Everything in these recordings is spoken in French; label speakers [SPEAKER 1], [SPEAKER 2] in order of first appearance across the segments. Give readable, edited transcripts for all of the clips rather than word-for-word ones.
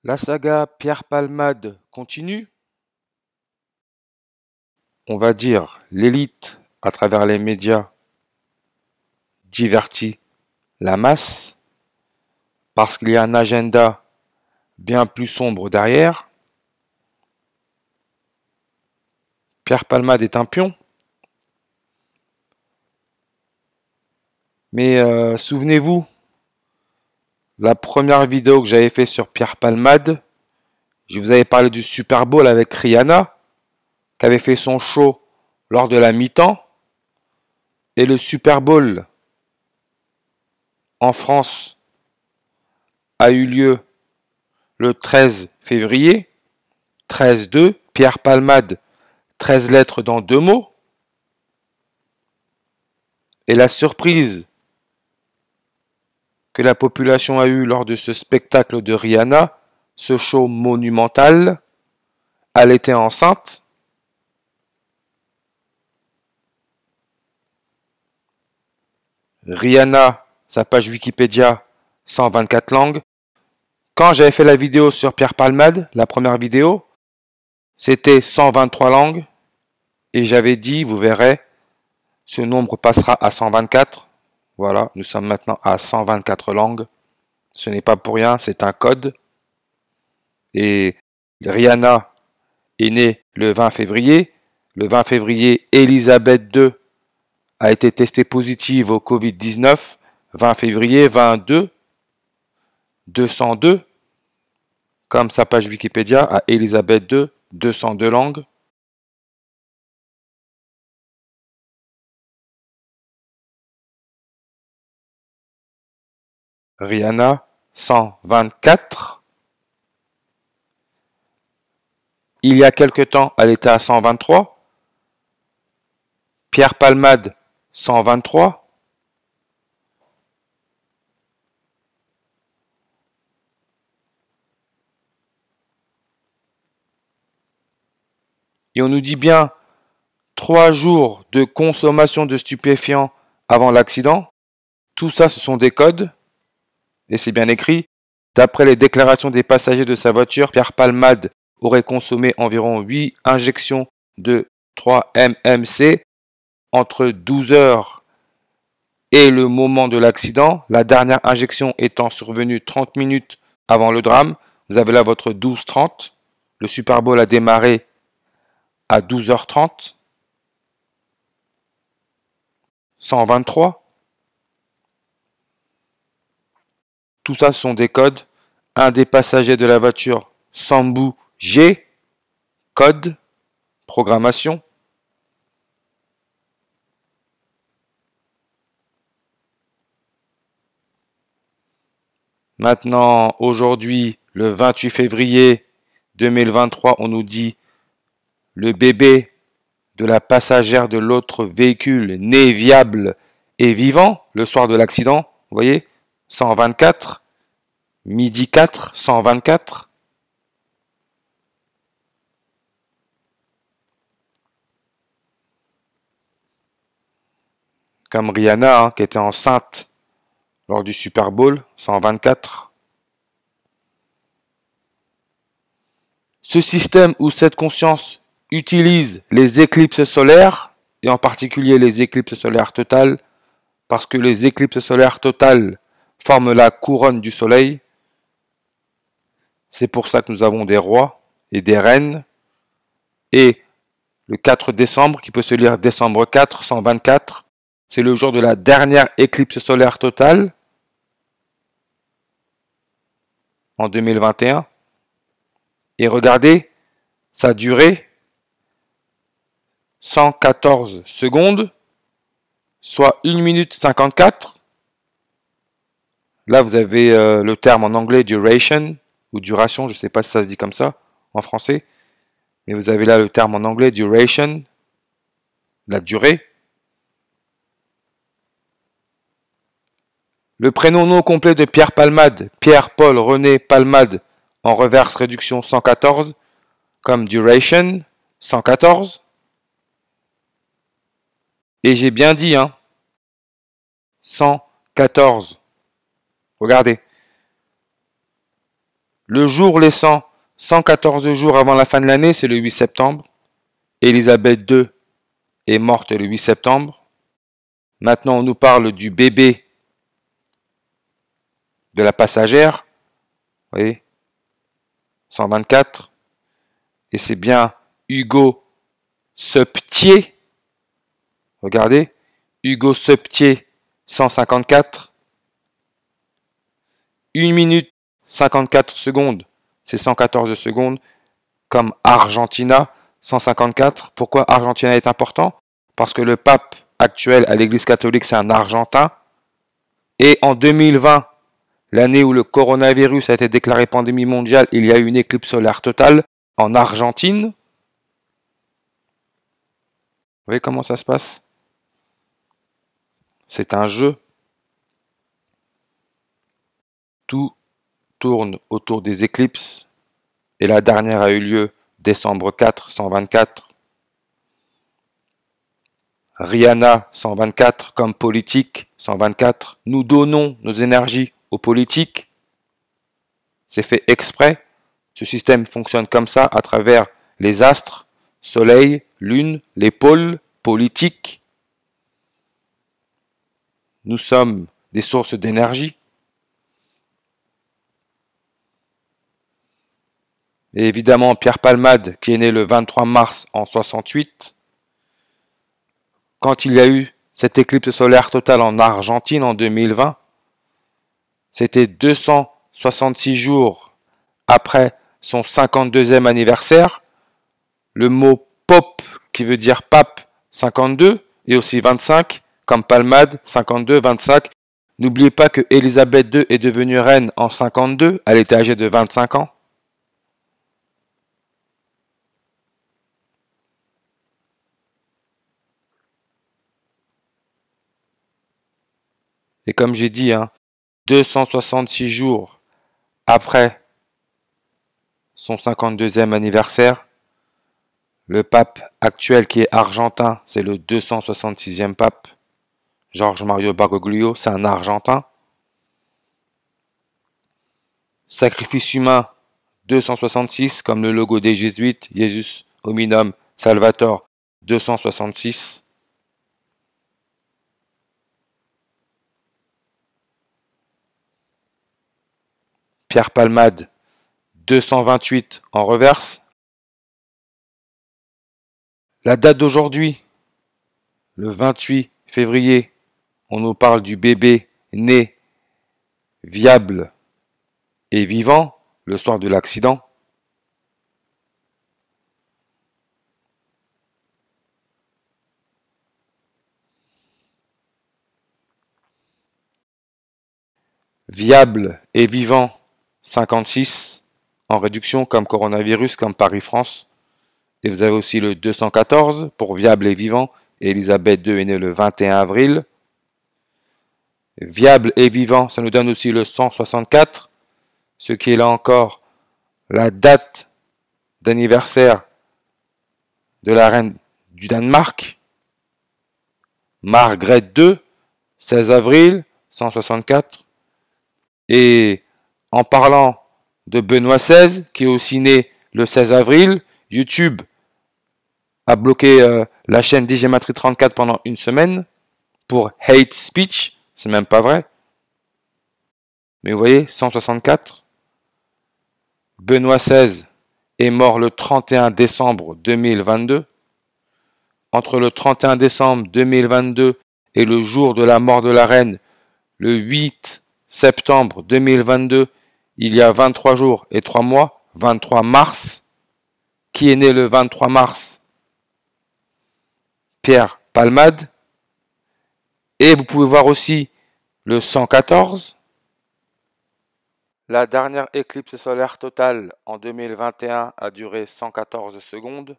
[SPEAKER 1] La saga Pierre Palmade continue. On va dire l'élite, à travers les médias, divertit la masse parce qu'il y a un agenda bien plus sombre derrière. Pierre Palmade est un pion. Mais souvenez-vous, la première vidéo que j'avais fait sur Pierre Palmade, je vous avais parlé du Super Bowl avec Rihanna, qui avait fait son show lors de la mi-temps. Et le Super Bowl en France a eu lieu le 13 février. 13-2, Pierre Palmade, 13 lettres dans 2 mots. Et la surprise que la population a eue lors de ce spectacle de Rihanna, ce show monumental, elle était enceinte. Rihanna, sa page Wikipédia, 124 langues. Quand j'avais fait la vidéo sur Pierre Palmade, la première vidéo, c'était 123 langues. Et j'avais dit, vous verrez, ce nombre passera à 124. Voilà, nous sommes maintenant à 124 langues. Ce n'est pas pour rien, c'est un code. Et Rihanna est née le 20 février. Le 20 février, Elisabeth II a été testée positive au Covid-19. 20 février, 22, 202. Comme sa page Wikipédia, à Elisabeth II, 202 langues. Rihanna, 124. Il y a quelque temps, elle était à 123. Pierre Palmade, 123. Et on nous dit bien 3 jours de consommation de stupéfiants avant l'accident. Tout ça, ce sont des codes. Et c'est bien écrit. D'après les déclarations des passagers de sa voiture, Pierre Palmade aurait consommé environ 8 injections de 3 MMC entre 12 heures et le moment de l'accident, la dernière injection étant survenue 30 minutes avant le drame. Vous avez là votre 12h30. Le Super Bowl a démarré à 12h30. 123. Tout ça sont des codes. Un des passagers de la voiture, Sambou G, code, programmation. Maintenant, aujourd'hui, le 28 février 2023, on nous dit le bébé de la passagère de l'autre véhicule né viable et vivant le soir de l'accident. Vous voyez, 124, midi 4, 124. Comme Rihanna, qui était enceinte lors du Super Bowl, 124. Ce système ou cette conscience utilise les éclipses solaires, et en particulier les éclipses solaires totales, parce que les éclipses solaires totales forment la couronne du soleil. C'est pour ça que nous avons des rois et des reines. Et le 4 décembre, qui peut se lire décembre 4, 124, c'est le jour de la dernière éclipse solaire totale en 2021. Et regardez, sa durée, 114 secondes, soit 1 minute 54. Là, vous avez le terme en anglais duration, ou duration, je ne sais pas si ça se dit comme ça en français. Mais vous avez là le terme en anglais duration, la durée. Le prénom non complet de Pierre Palmade, Pierre-Paul René Palmade, en reverse réduction 114, comme duration, 114. Et j'ai bien dit, 114. Regardez. Le jour laissant 114 jours avant la fin de l'année, c'est le 8 septembre. Élisabeth II est morte le 8 septembre. Maintenant, on nous parle du bébé de la passagère. Vous voyez, 124. Et c'est bien Hugo Septier. Regardez, Hugo Septier, 154. 1 minute 54 secondes, c'est 114 secondes, comme Argentina, 154. Pourquoi Argentina est important? Parce que le pape actuel à l'Église catholique, c'est un Argentin. Et en 2020, l'année où le coronavirus a été déclaré pandémie mondiale, il y a eu une éclipse solaire totale en Argentine. Vous voyez comment ça se passe? C'est un jeu. Tout tourne autour des éclipses. Et la dernière a eu lieu décembre 4, 124. Rihanna, 124, comme politique, 124. Nous donnons nos énergies aux politiques. C'est fait exprès. Ce système fonctionne comme ça à travers les astres, soleil, lune, les pôles politiques. Nous sommes des sources d'énergie. Et évidemment, Pierre Palmade, qui est né le 23 mars en 68, quand il y a eu cette éclipse solaire totale en Argentine en 2020, c'était 266 jours après son 52e anniversaire. Le mot Pope, qui veut dire pape, 52, et aussi 25, comme Palmade, 52, 25. N'oubliez pas que Élisabeth II est devenue reine en 52, elle était âgée de 25 ans. Et comme j'ai dit, 266 jours après son 52e anniversaire, le pape actuel qui est argentin, c'est le 266e pape. Georges Mario Bergoglio, c'est un Argentin. Sacrifice humain, 266, comme le logo des Jésuites, Jesus Hominum Salvator, 266. Pierre Palmade, 228 en reverse. La date d'aujourd'hui, le 28 février, on nous parle du bébé né, viable et vivant, le soir de l'accident. Viable et vivant, 56, en réduction comme coronavirus, comme Paris-France. Et vous avez aussi le 214 pour viable et vivant. Élisabeth II est née le 21 avril. Viable et vivant, ça nous donne aussi le 164, ce qui est là encore la date d'anniversaire de la reine du Danemark, Margrethe II, 16 avril, 164. Et en parlant de Benoît XVI, qui est aussi né le 16 avril, YouTube a bloqué la chaîne DigiMatri 34 pendant une semaine pour hate speech. C'est même pas vrai. Mais vous voyez, 164. Benoît XVI est mort le 31 décembre 2022. Entre le 31 décembre 2022 et le jour de la mort de la reine, le 8 septembre 2022, il y a 23 jours et 3 mois, 23 mars. Qui est né le 23 mars? Pierre Palmade. Et vous pouvez voir aussi le 114. La dernière éclipse solaire totale en 2021 a duré 114 secondes.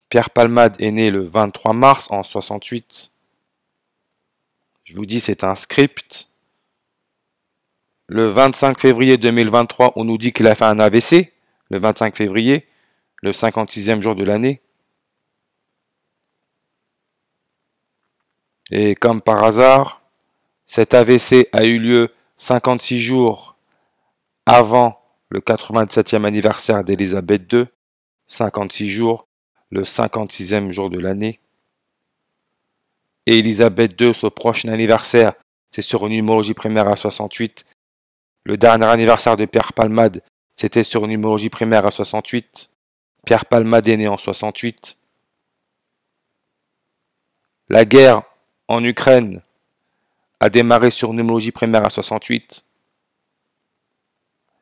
[SPEAKER 1] Pierre Palmade est né le 23 mars en 68. Je vous dis, c'est un script. Le 25 février 2023, on nous dit qu'il a fait un AVC. Le 25 février, le 56e jour de l'année. Et comme par hasard, Cet AVC a eu lieu 56 jours avant le 87e anniversaire d'Élisabeth II, 56 jours, le 56e jour de l'année. Et Élisabeth II, son prochain anniversaire, c'est sur une numérologie primaire à 68. Le dernier anniversaire de Pierre Palmade, c'était sur une numérologie primaire à 68. Pierre Palmade est né en 68. La guerre en Ukraine a démarré sur une numérologie primaire à 68.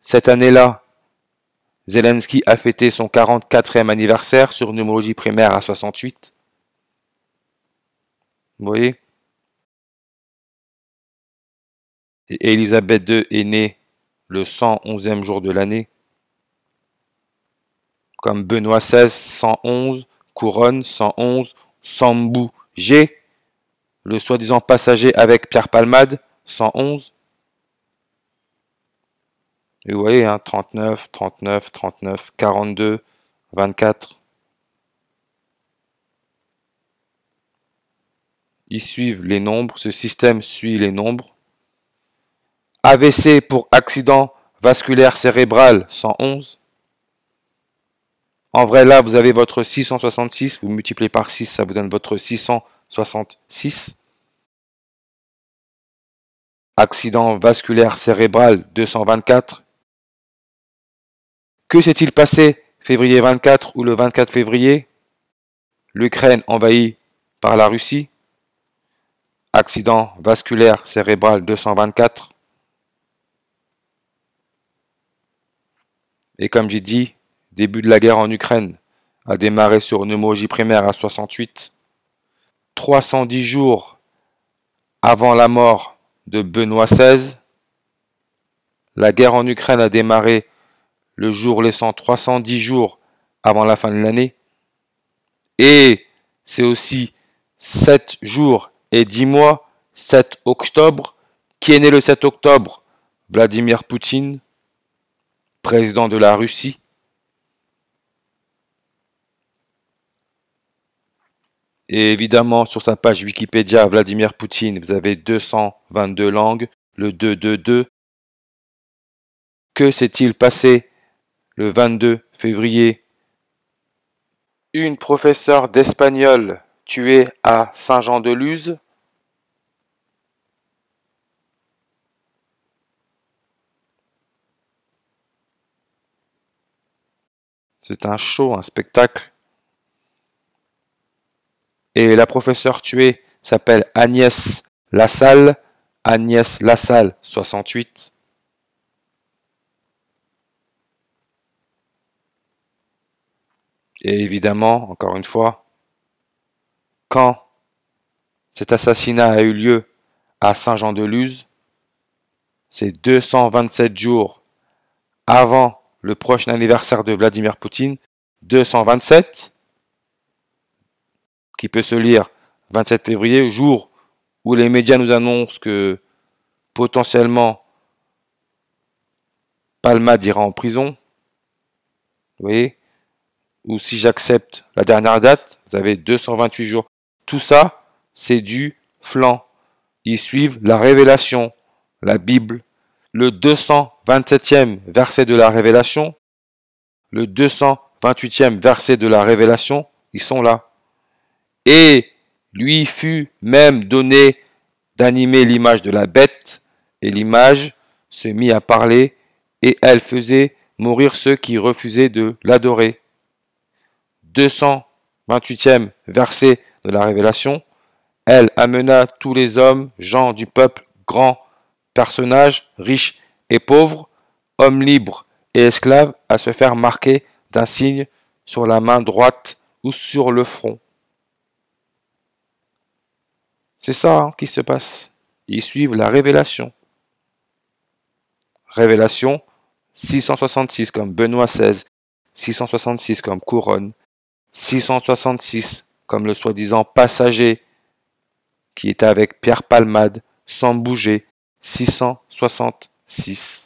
[SPEAKER 1] Cette année-là, Zelensky a fêté son 44e anniversaire sur une numérologie primaire à 68. Vous voyez? Et Élisabeth II est née le 111e jour de l'année. Comme Benoît XVI, 111, Couronne, 111, Sambou G, le soi-disant passager avec Pierre Palmade, 111. Et vous voyez, 39, 39, 39, 42, 24. Ils suivent les nombres, ce système suit les nombres. AVC pour accident vasculaire cérébral, 111. En vrai, là, vous avez votre 666, vous multipliez par 6, ça vous donne votre 666. Accident vasculaire cérébral, 224. Que s'est-il passé février 24 ou le 24 février? L'Ukraine envahie par la Russie. Accident vasculaire cérébral 224. Et comme j'ai dit, début de la guerre en Ukraine a démarré sur une numérologie primaire à 68. 310 jours avant la mort de Benoît XVI, la guerre en Ukraine a démarré le jour laissant 310 jours avant la fin de l'année. Et c'est aussi 7 jours et 10 mois, 7 octobre. Qui est né le 7 octobre? Vladimir Poutine, président de la Russie. Et évidemment, sur sa page Wikipédia, Vladimir Poutine, vous avez 222 langues, le 222. Que s'est-il passé le 22 février? Une professeure d'espagnol tuée à Saint-Jean-de-Luz. C'est un show, un spectacle. Et la professeure tuée s'appelle Agnès Lassalle. Agnès Lassalle, 68. Et évidemment, encore une fois, quand cet assassinat a eu lieu à Saint-Jean-de-Luz, c'est 227 jours avant le prochain anniversaire de Vladimir Poutine, 227, qui peut se lire 27 février, jour où les médias nous annoncent que potentiellement Palmade ira en prison. Vous voyez? Ou si j'accepte la dernière date, vous avez 228 jours. Tout ça, c'est du flan. Ils suivent la révélation, la Bible. Le 227e verset de la révélation, le 228e verset de la révélation, ils sont là. Et lui fut même donné d'animer l'image de la bête, et l'image se mit à parler, et elle faisait mourir ceux qui refusaient de l'adorer. 228e verset de la Révélation, elle amena tous les hommes, gens du peuple, grands personnages, riches et pauvres, hommes libres et esclaves, à se faire marquer d'un signe sur la main droite ou sur le front. C'est ça qui se passe. Ils suivent la révélation. Révélation 666 comme Benoît XVI, 666 comme Couronne, 666 comme le soi-disant passager qui était avec Pierre Palmade sans bouger, 666.